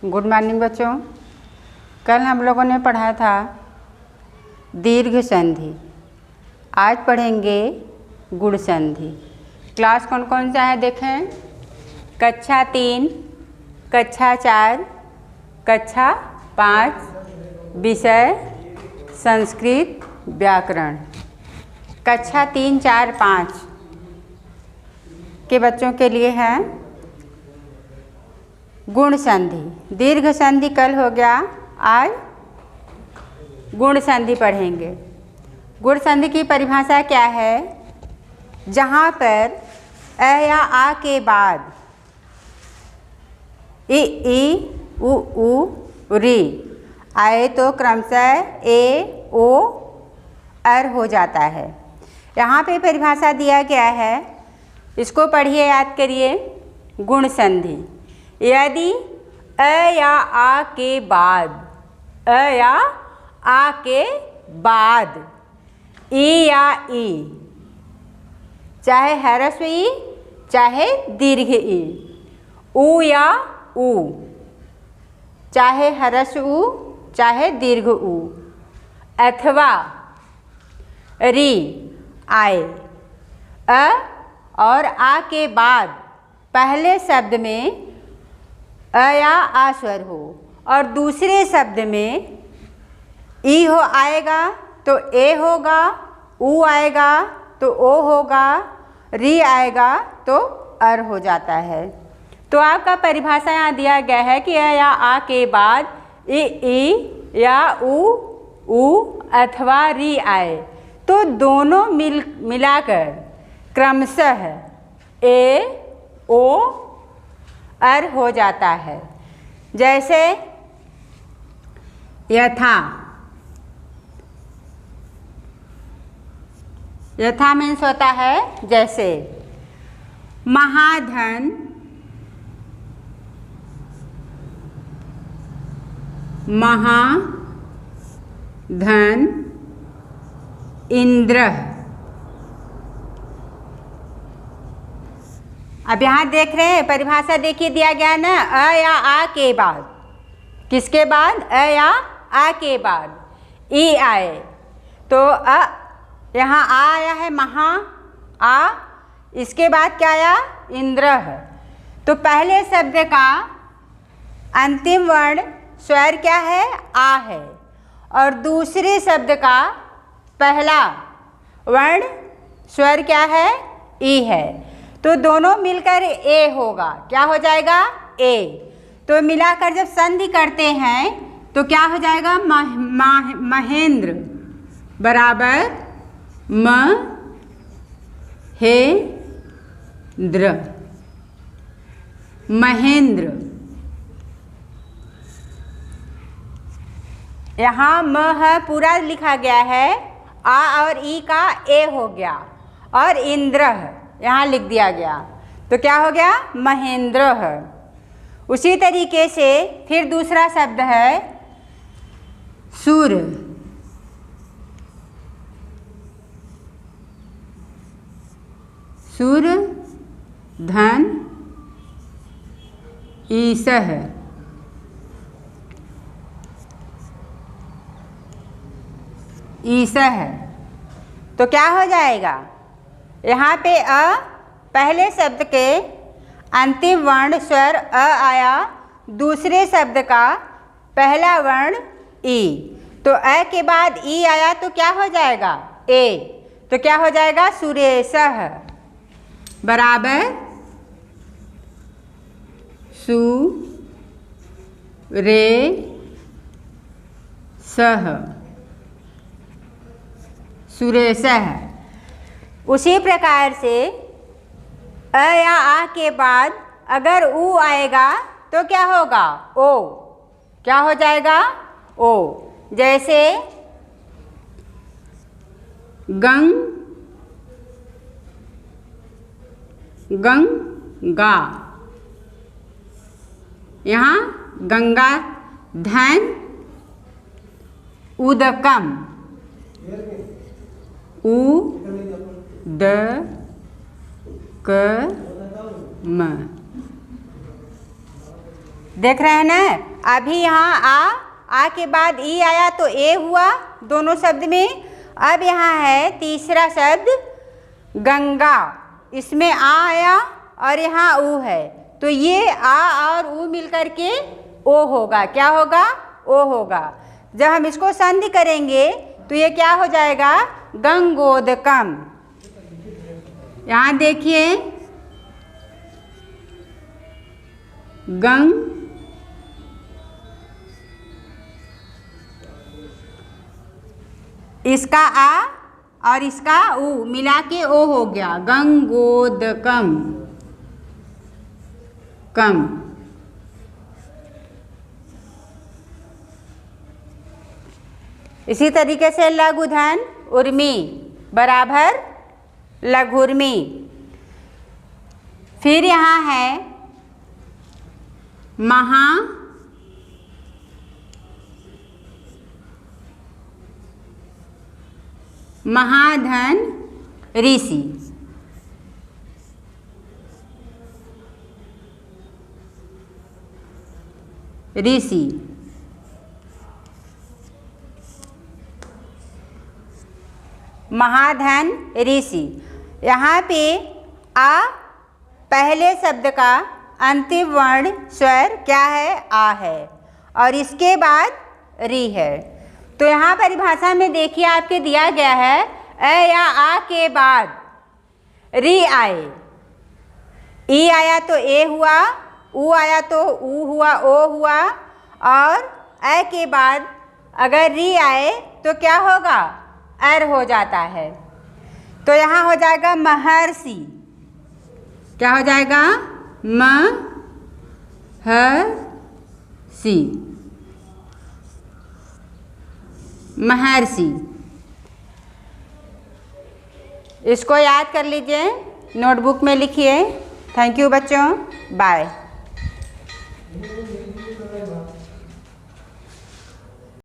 Good morning बच्चों। कल हम लोगों ने पढ़ा था दीर्घ संधि, आज पढ़ेंगे गुण संधि। क्लास कौन कौन सा है देखें। कक्षा 3, कक्षा 4, कक्षा 5, विषय संस्कृत व्याकरण। कक्षा 3, 4, 5 के बच्चों के लिए है गुण संधि। दीर्घ संधि कल हो गया, आज गुण संधि पढ़ेंगे। गुण संधि की परिभाषा क्या है? जहाँ पर अ या आ के बाद इ, उ, री आए तो क्रमशः ए, ओ, अर हो जाता है। यहाँ पे परिभाषा दिया गया है, इसको पढ़िए, याद करिए। गुण संधि यदि अ या आ के बाद, अ या आ के बाद ई या ई, चाहे ह्रस्व ई चाहे दीर्घ ई, उ या उ, चाहे ह्रस्व उ चाहे दीर्घ उ, अथवा री आए। अ और आ के बाद पहले शब्द में अ या आ स्वर हो और दूसरे शब्द में ई हो आएगा तो ए होगा, उ आएगा तो ओ होगा, री आएगा तो अर हो जाता है। तो आपका परिभाषा यहाँ दिया गया है कि अ या आ के बाद ई या उ अथवा री आए तो दोनों मिलाकर क्रमशः ए, ओ, अर हो जाता है। जैसे यथा, यथा मीन्स होता है जैसे। महाधन, महाधन इंद्र। अब यहाँ देख रहे हैं परिभाषा, देखिए दिया गया ना, अ या आ के बाद। किसके बाद? अ या आ के बाद ई आए तो यहाँ आ आया है, महा आ, इसके बाद क्या आया? इंद्र। तो पहले शब्द का अंतिम वर्ण स्वर क्या है? आ है, और दूसरे शब्द का पहला वर्ण स्वर क्या है? ई है। तो दोनों मिलकर ए होगा। क्या हो जाएगा? ए। तो मिलाकर जब संधि करते हैं तो क्या हो जाएगा? महेंद्र बराबर म हे द्र, महेंद्र। यहाँ म है पूरा लिखा गया है, आ और ई का ए हो गया, और इंद्र यहाँ लिख दिया गया तो क्या हो गया? महेंद्र है। उसी तरीके से फिर दूसरा शब्द है सूर। सूर धन ईसह, ईसह। तो क्या हो जाएगा? यहाँ पे अ पहले शब्द के अंतिम वर्ण स्वर अ आया, दूसरे शब्द का पहला वर्ण ई, तो अ के बाद ई आया तो क्या हो जाएगा? ए। तो क्या हो जाएगा? सुरेशः बराबर सु रे सह, सुरेशः। उसी प्रकार से अ या आ के बाद अगर उ आएगा तो क्या होगा? ओ। क्या हो जाएगा? ओ। जैसे गंगा, यहाँ गंगा धन उदकम, म देख रहे हैं ना। अभी यहाँ आ के बाद ई आया तो ए हुआ दोनों शब्द में। अब यहाँ है तीसरा शब्द गंगा, इसमें आ आया और यहाँ ऊ है, तो ये आ और ऊ मिलकर के ओ होगा। क्या होगा? ओ होगा। जब हम इसको संधि करेंगे तो ये क्या हो जाएगा? गंगोदकम। यहाँ देखिए, गंग, इसका आ और इसका ऊ मिला के ओ हो गया, गंगोदकम कम। इसी तरीके से लघुधन उर्मी बराबर लघुर्मी। फिर यहाँ है महाधन ऋषि। ऋषि महाधन ऋषि। यहाँ पे आ पहले शब्द का अंतिम वर्ण स्वर क्या है? आ है, और इसके बाद री है। तो यहाँ परिभाषा में देखिए आपके दिया गया है अ या आ के बाद री आए। ई आया तो ए हुआ, ऊ आया तो ऊ हुआ, ओ हुआ, और अ के बाद अगर री आए तो क्या होगा? अर हो जाता है। तो यहाँ हो जाएगा महर्षि। क्या हो जाएगा? महर्षि। महर्षि। इसको याद कर लीजिए, नोटबुक में लिखिए। थैंक यू बच्चों, बाय।